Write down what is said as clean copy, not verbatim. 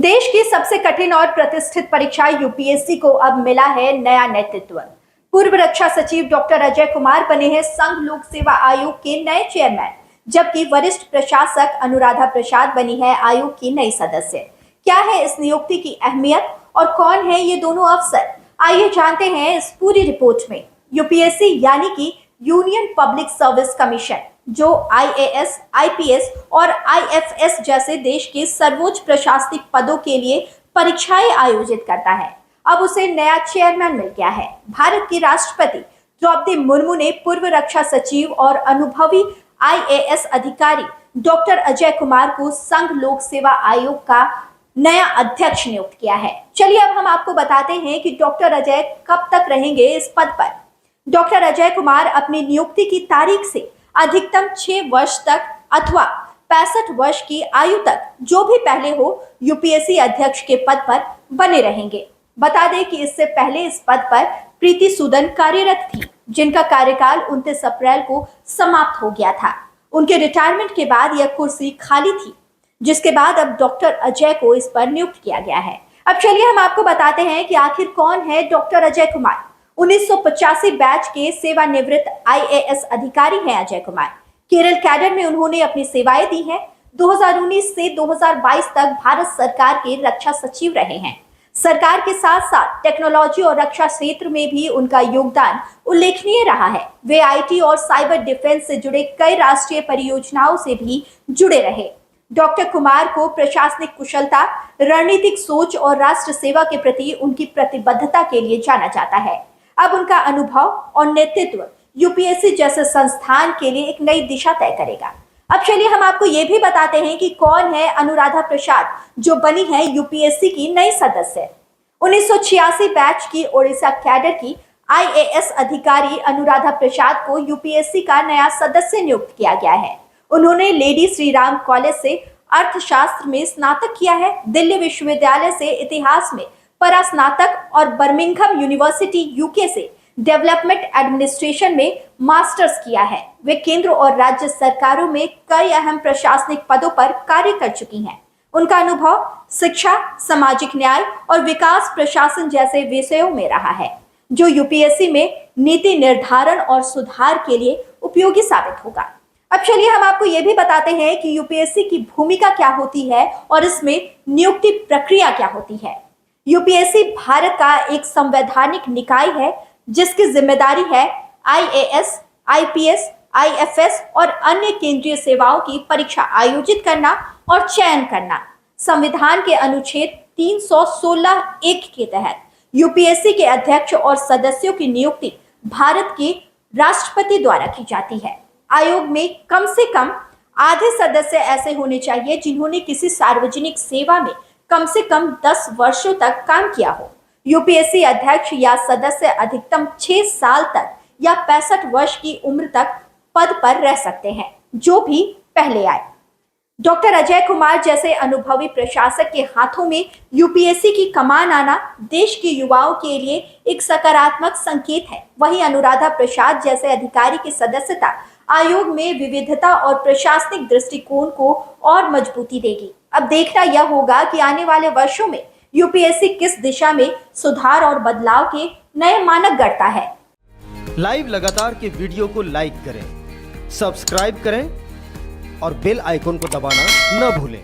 देश की सबसे कठिन और प्रतिष्ठित परीक्षा यूपीएससी को अब मिला है नया नेतृत्व। पूर्व रक्षा सचिव डॉक्टर अजय कुमार बने हैं संघ लोक सेवा आयोग के नए चेयरमैन, जबकि वरिष्ठ प्रशासक अनुराधा प्रसाद बनी है आयोग की नई सदस्य। क्या है इस नियुक्ति की अहमियत और कौन है ये दोनों अफसर, आइए जानते हैं इस पूरी रिपोर्ट में। यूपीएससी यानी कि यूनियन पब्लिक सर्विस कमीशन, जो आईएएस, आईपीएस और आईएफएस जैसे देश के सर्वोच्च प्रशासनिक पदों के लिए परीक्षाएं आयोजित करता है, अब उसे नया चेयरमैन मिल गया है। भारत की राष्ट्रपति द्रौपदी मुर्मू ने पूर्व रक्षा सचिव और अनुभवी आईएएस अधिकारी डॉक्टर अजय कुमार को संघ लोक सेवा आयोग का नया अध्यक्ष नियुक्त किया है। चलिए अब हम आपको बताते हैं कि डॉक्टर अजय कब तक रहेंगे इस पद पर। डॉक्टर अजय कुमार अपनी नियुक्ति की तारीख से अधिकतम 6 वर्ष तक अथवा 65 वर्ष की आयु तक, जो भी पहले हो, यूपीएससी अध्यक्ष के पद पर बने रहेंगे। बता दें कि इससे पहले इस पद पर प्रीति सूदन कार्यरत थी, जिनका कार्यकाल 29 अप्रैल को समाप्त हो गया था। उनके रिटायरमेंट के बाद यह कुर्सी खाली थी, जिसके बाद अब डॉक्टर अजय को इस पर नियुक्त किया गया है। अब चलिए हम आपको बताते हैं कि आखिर कौन है डॉक्टर अजय कुमार। 1985 बैच के सेवानिवृत्त आईएएस अधिकारी हैं अजय कुमार। केरल कैडर में उन्होंने अपनी सेवाएं दी हैं। 2019 से 2022 तक भारत सरकार के रक्षा सचिव रहे हैं। सरकार के साथ साथ टेक्नोलॉजी और रक्षा क्षेत्र में भी उनका योगदान उल्लेखनीय रहा है। वे आईटी और साइबर डिफेंस से जुड़े कई राष्ट्रीय परियोजनाओं से भी जुड़े रहे। डॉक्टर कुमार को प्रशासनिक कुशलता, रणनीतिक सोच और राष्ट्र सेवा के प्रति उनकी प्रतिबद्धता के लिए जाना जाता है। अब उनका अनुभव और नेतृत्व यूपीएससी जैसे संस्थान के लिए एक नई दिशा तय करेगा। अब चलिए हम आपको ये भी बताते हैं कि कौन है अनुराधा प्रसाद, जो बनी है यूपीएससी की नई सदस्य। 1986 बैच की ओडिशा कैडर की आईएएस अधिकारी अनुराधा प्रसाद को यूपीएससी का नया सदस्य नियुक्त किया गया है। उन्होंने लेडी श्री राम कॉलेज से अर्थशास्त्र में स्नातक किया है, दिल्ली विश्वविद्यालय से इतिहास में परास्नातक और बर्मिंघम यूनिवर्सिटी यूके से डेवलपमेंट एडमिनिस्ट्रेशन में मास्टर्स किया है। वे केंद्र और राज्य सरकारों में कई अहम प्रशासनिक पदों पर कार्य कर चुकी हैं। उनका अनुभव शिक्षा, सामाजिक न्याय और विकास प्रशासन जैसे विषयों में रहा है, जो यूपीएससी में नीति निर्धारण और सुधार के लिए उपयोगी साबित होगा। अब चलिए हम आपको ये भी बताते हैं कि यूपीएससी की भूमिका क्या होती है और इसमें नियुक्ति प्रक्रिया क्या होती है। यूपीएससी भारत का एक संवैधानिक निकाय है, जिसकी जिम्मेदारी है आईएएस, आईपीएस, आईएफएस और अन्य केंद्रीय सेवाओं की परीक्षा आयोजित करना और चयन करना। संविधान के अनुच्छेद 316(1) के तहत यूपीएससी के अध्यक्ष और सदस्यों की नियुक्ति भारत के राष्ट्रपति द्वारा की जाती है। आयोग में कम से कम आधे सदस्य ऐसे होने चाहिए जिन्होंने किसी सार्वजनिक सेवा में कम से कम 10 वर्षों तक काम किया हो। यूपीएससी अध्यक्ष या सदस्य अधिकतम 6 साल तक या 65 वर्ष की उम्र तक पद पर रह सकते हैं, जो भी पहले आए। डॉक्टर अजय कुमार जैसे अनुभवी प्रशासक के हाथों में यूपीएससी की कमान आना देश के युवाओं के लिए एक सकारात्मक संकेत है। वहीं अनुराधा प्रसाद जैसे अधिकारी की सदस्यता आयोग में विविधता और प्रशासनिक दृष्टिकोण को और मजबूती देगी। अब देखना यह होगा कि आने वाले वर्षों में यूपीएससी किस दिशा में सुधार और बदलाव के नए मानक गढ़ता है। लाइव लगातार के वीडियो को लाइक करें, सब्सक्राइब करें और बेल आइकन को दबाना न भूलें।